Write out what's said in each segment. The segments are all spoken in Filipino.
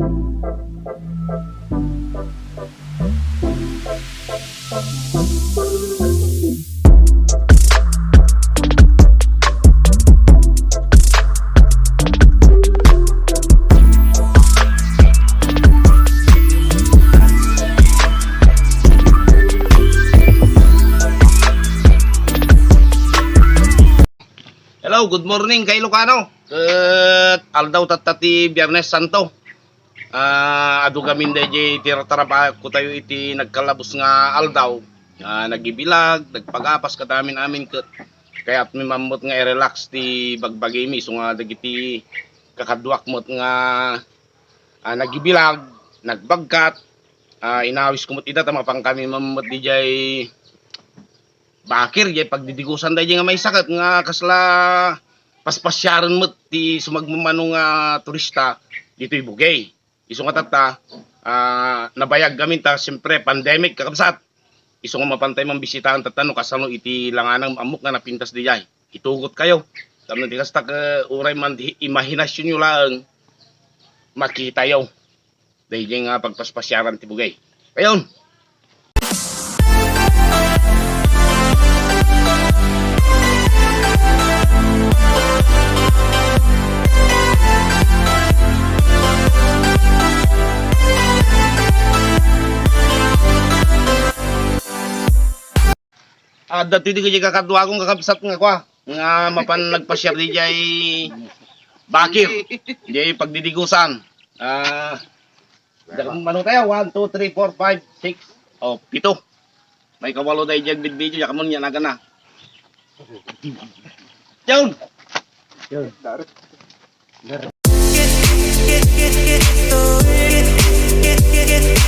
Hello, good morning kay Ilocano. Aldaw tatati Biyernes Santo. Adu gamin DJ tira-tara ko tayo iti nagkalabos nga aldaw. Nagibilag, nagpagapas kadamin amin ket kaya at mamot nga i-relax ti bagbagay mi so nga dagiti kakadwak mot nga nagibilag, nagbagkat, inawis kumot ida tama pang kami mamot DJ bakir jay pagdidigusan day nga may sakat nga kasla paspasyaran mo ti sumagmamano nga turista dito'y Bugay. Iso nga tata nabayag gamin ta siyempre pandemic kakabsat. Iso nga mapantay man bisitahan tatano kasano iti langanang amok nga napintas di jay. Itugot kayo. Tamna di kasta ka uray man di imahinasyon nyo lang makita yaw. Dahil nga pagpaspasyaran ti Bugay. Ayon. Dati di ko dyan kakadwa kong kakabsat nga kwa. Nga mapan nagpa-share di jay bakir. Jay pagdidigusan. Mano tayo? 1, 2, 3, 4, 5, 6. O, 7. May kawalo tayo dyan video. Yakamon yan aga na. Yun! Yun.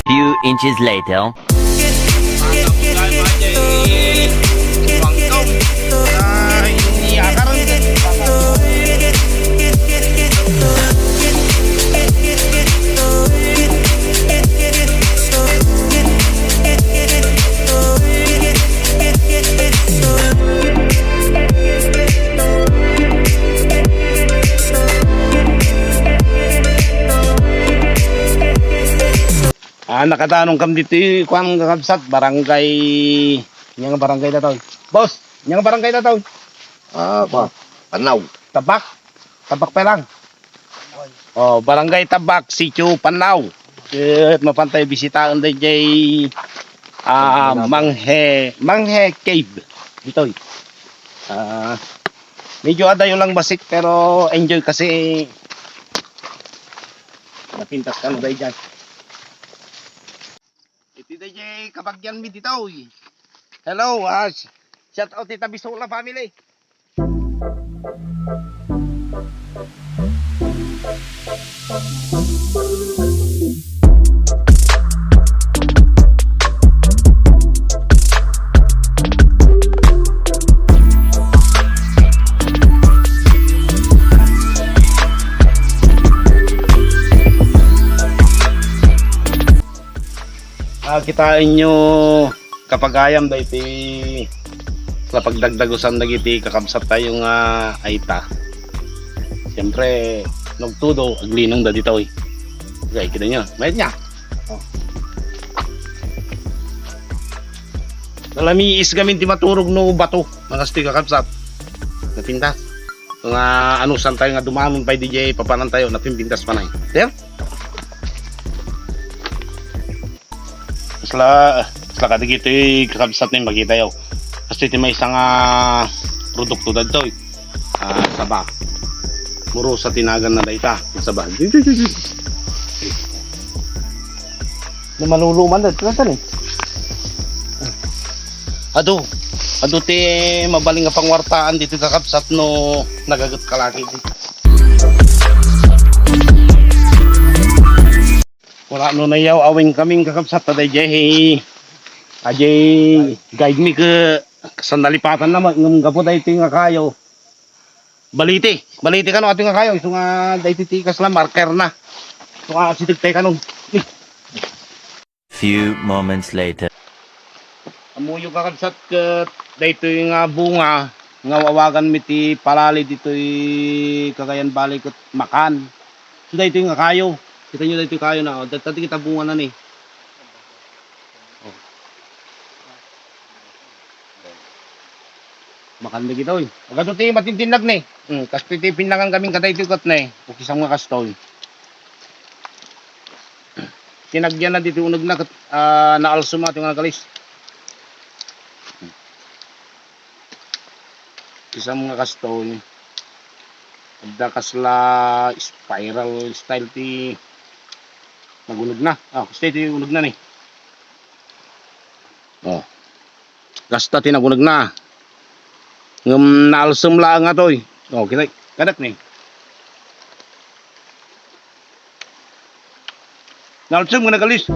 Few inches later. Nakatanong kam dito kuang kakabsat barangay nya barangay dataw. Boss, nya barangay dataw. Panaw. Tabak pa lang. Oh, barangay Tabak, Sitio Panaw. Mapantay bisitahan day jay Manghe Cave dito. Medyo adayo lang basik pero enjoy kasi napintas ka no day dyan. Iti DJ kabagyan mi dito. Hello, shout out Tita Bisola family. Kitain nyo kapag ayam da iti sa pagdagdagusan dagiti kakabsat tayo nga aita. Siyempre nagtudo aglinong da dito eh. Okay, kita nyo. Mayat niya. Nalamiis gamin ti maturog no bato mga sti kakabsat. Napintas. Nga anusan tayo nga dumamon pa DJ papanan tayo napimpintas pa na eh. There? Sla kadigito kakabsat na makita yaw. Kasi iti may isang produkto dito saba. Muro sa tinagan na dayta saba. Maluluman dito eh. Ado ti mabaling nga pangwartaan dito kakabsat no nagagat kalaki dito. Wala no nayaw awing kaming kakabsat taday jay guide me ke sandalipatan naman ngam gapo day ti nga kayo baliti kano ating nga kayo iso nga day ti tikas la marker na so nga sitig tay kanon. Few moments later. Amuyo kakabsat ke day ti nga bunga nga wawagan mi ti palali ditoy Cagayan Valley ket makan so day ti nga kayo Kita nyo dito kayo na. Dati kita bunga na ni. Makanda kita oy. Agad ti matintinag ni. Kas pitipin lang ang kaming katay tikot na eh. O kisang mga kastoy. Tinagyan na dito unag na naalsum natin mga kalis. Kisang mga kastoy. Ada kasla spiral style ti nagunog na. Kasi ti unog na ni. Gasta ti nagunog na. Ngem nalsum lang nga toy. Kita kadak ni. Nalsum nga nagalis.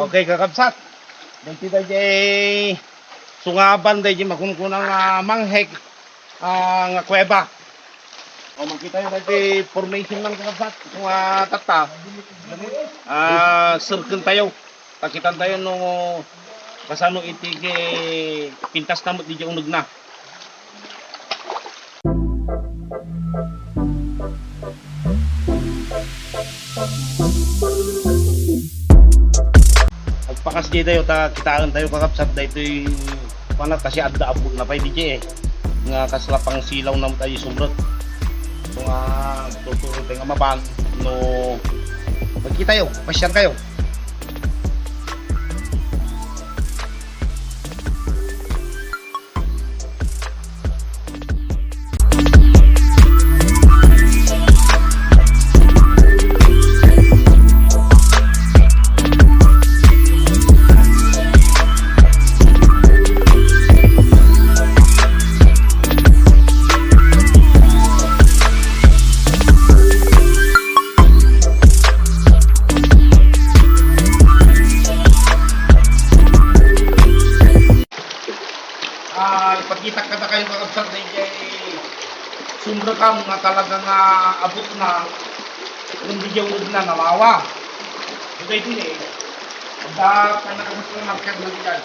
Okay, kakabsat. Dito tayo sungaban tayo makunkunang manghek nga kuweba. Makita nyo tayo formation ng kakabsat. Kung tata. Circle tayo. Takitan tayo no kasano itig pintas na mo di unog na. Pakas di tayo, kitaan tayo kakapsat na ito'y panat kasi adda abot na pa DJ nga kaslapang silaw na tayo sumrot. So nga tuturo tayo nga maban no magkita tayo, pasyar kayo. Ipagkita ka na kayo kakabsat na yung sumrakam nga talagang abot na hindi yung uod na nawawa. Ito din eh. Ada ka na kamas na marker na dyan.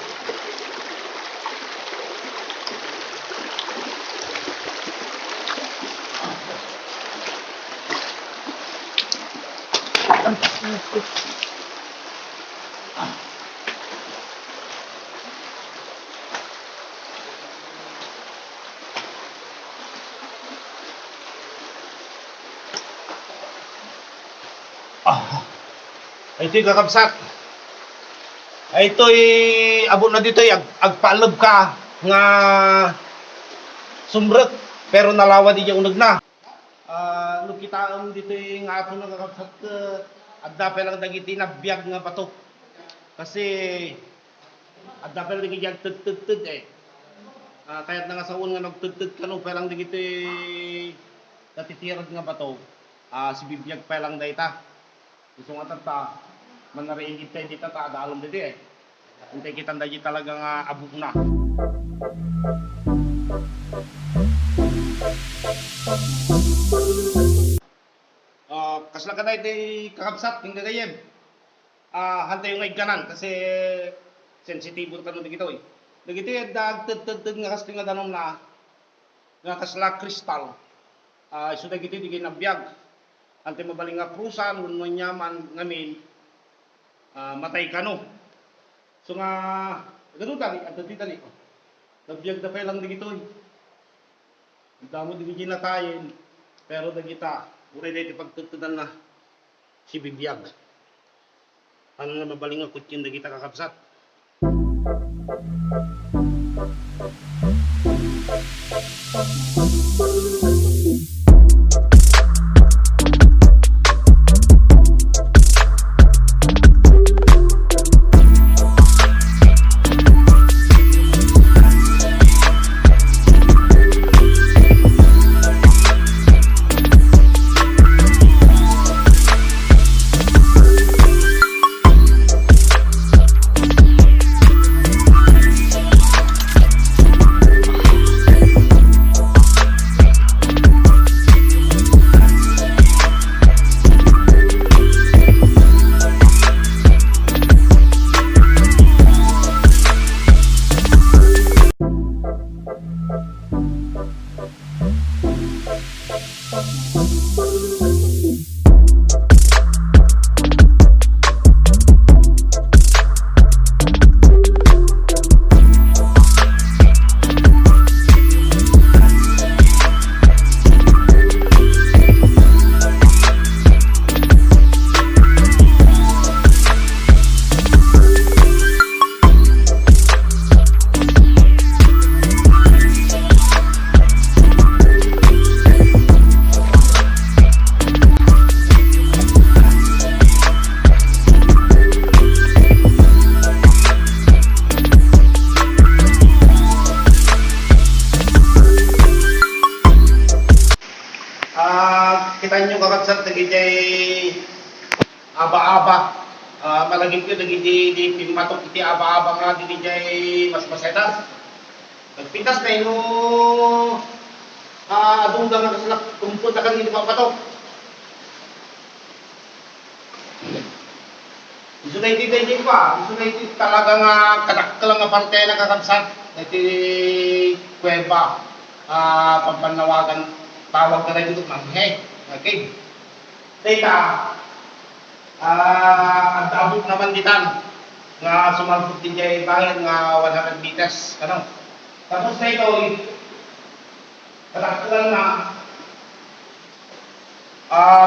Ito'y kakabsat. Ito'y abot na dito'y agpaalab ka nga sumrek pero nalawa di yung unog na. Nung kita dito'y nga ato na kakabsat adda pa lang dagiti na biyag nga bato. Kasi adda pa lang dagiti yung tud eh. Kaya't na nga sa un nga nagtud ka no pa lang dagiti natitirad nga bato. Si bibiyag pa lang dayta. Gusto nga tata, manariingit tayo dito, taadaalom dito eh. Hintay kitang dahil talagang abog na. Kasla ka na ito kakabsat, hindi gayem. Hantay yung kanan kasi sensitibo ka nun dito eh. Dagito yung dagtad nga kasli nga danom na nga kasla kristal. So dagito yung digay nabiyag. Ante mabaling nga prusan, unwan nyaman ngamin, matay ka no. So nga, gano'n tali, at dati tali. Nabiyag na pa lang dito eh. Damo din ginatayin, pero dagita, uray na iti pagtagtadan na si bibiyag. Ano nga mabaling nga kutsin dagita kakabsat. aba-aba. Malagim ko di pimatok iti aba-aba nga di jay mas masetas. Nagpitas na ino adungga nga kasalak kumpul na kanina papatok. Isu na iti tayo pa, isu na iti talaga nga kadakkel nga parte na kakabsat. Iti kuweba, pampanawagan, tawag na rin ito, manghe, okay. Teka, at abot naman ditan, nga sumalpot din dyan bayan nga 100 meters, ano. Tapos na ito, kadakkelan na,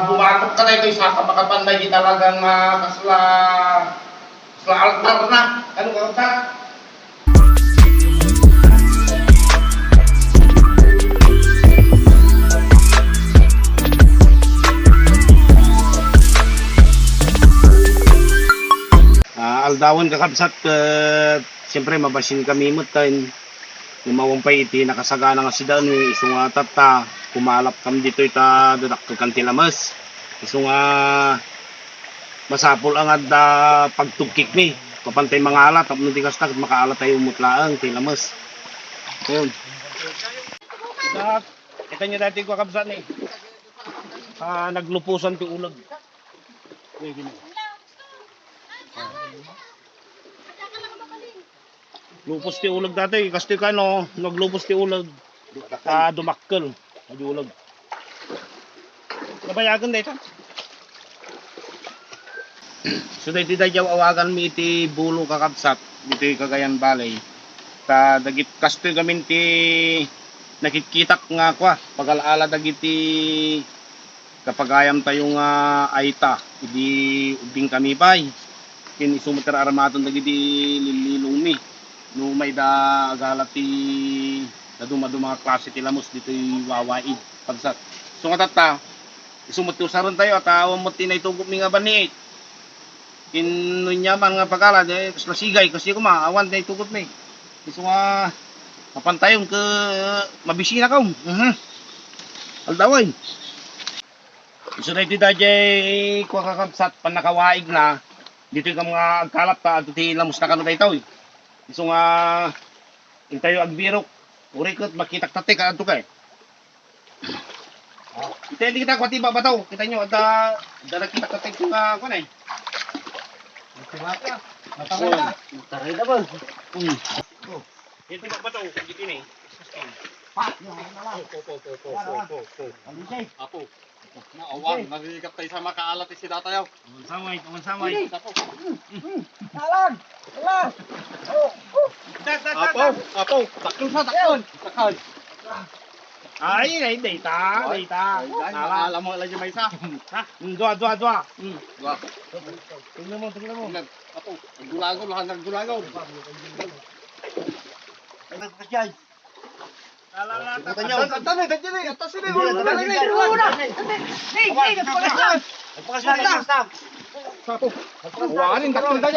bumatok ka na ito sa kapakapanday di talagang kasla altar na. Ano ka sa? Aldawan kakabsat, siyempre mabasin kami mutan. Lumawampay iti nakasagana nga si Dani, iso nga tata, kumalap kami dito ita dadakto kan tilamas. Iso nga masapol ang adda pagtugkik mi. Kapantay mga alat, tapos hindi kastak, makaalat tayo mutlaang tilamas. Ayun. Kita nyo dati ko kabsat ni. Naglupusan ti ulag. Lupos ti ulag dati, kasi kano, naglupos ti ulag. Dumakkel, di ulag. Nabayagan na ito. So dito tayo awagan mi iti bulo kakabsat, dito yung Cagayan Valley. Dagit kastoy gamin ti nakikitak nga kwa, pag-alaala dagiti kapagayam tayo nga aita, hindi ubing kami pa'y. Kin isumiter aramaton dagiti lililong mi. No may da agalat ti naduma-duma klase ti lamos dito yung wawaid pagsat. So nga tata, isumot ti usaron tayo at awam mo ti naitugop mi nga bani. Kinunyaman nga pagkala, kasla sigay kasi kumaawan naitugop mi. So nga mapantayon ke mabisina ka. Aldaway. So na iti dajay kwa kakabsat panakawaig na dito yung mga agkalap ta at iti lamos na kano tayo. So nga intayo agbirok urikot makitak tate ka adto kay. Hindi kita kwati babataw. Kita nyo ada kita tate ko nga kuan ay. Taray na ba? Ito ba bataw dito ni. Apo. Naawang, nagigap tayo sa makaalat si datayaw. Samay. Talang! Apo, takon sa takon. Takon. Ay, data. Alam mo lang yung may isa. Ha? Dua. Wah, Tingnan mo. apo, gulago, lahat ng gulago. Wanin takon tayo.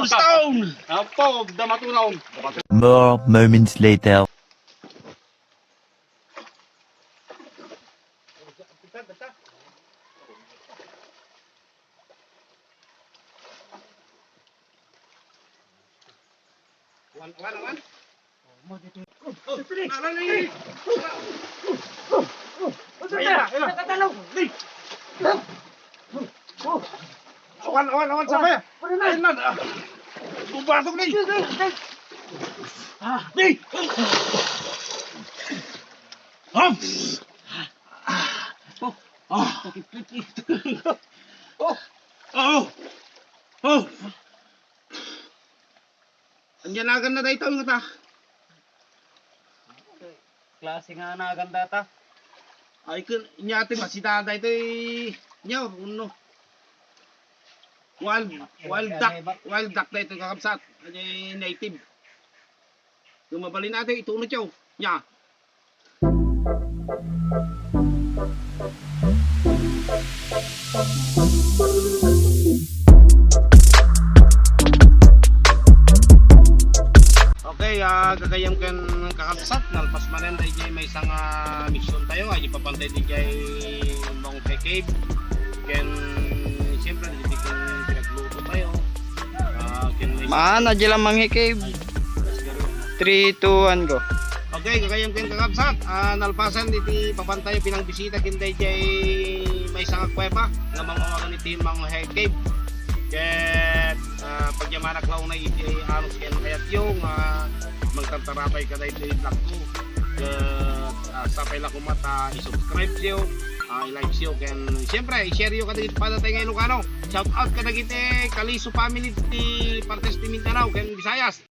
Stone. Apo, damatunaw. More moments later. Wan. Awan sampai. Bubatok ni. Ni. Andiyan agan na dito yung ta. Klase nga na ganda ta. Ay kun inyate masita dito nyaw uno. Wild duck na ito kakabsat. Ay native. Lumabalin natin ito uno tiyaw. Nya. gagayam kan kakabsat nalpas manen DJ may isang mission tayo ay ipapantay DJ mong cave ken siyempre hindi ko pinagluto tayo ken may Maana dyan lang manghikib. 3, 2, 1, go. okay gagayam ken kakabsat nalpasan iti papantay pinang bisita ken DJ may isang kuweba nga mangawagan iti mga cave ket pagyamanak law na iti anos ken kayat yung magtantarapay ka na ito yung vlog ko ket sapay lang kumata i-subscribe siyo i-like siyo ken siyempre i-share yo kada iti padatay nga Ilocano shout out kada iti Kaliso family ti partes ti Mindanao ken Visayas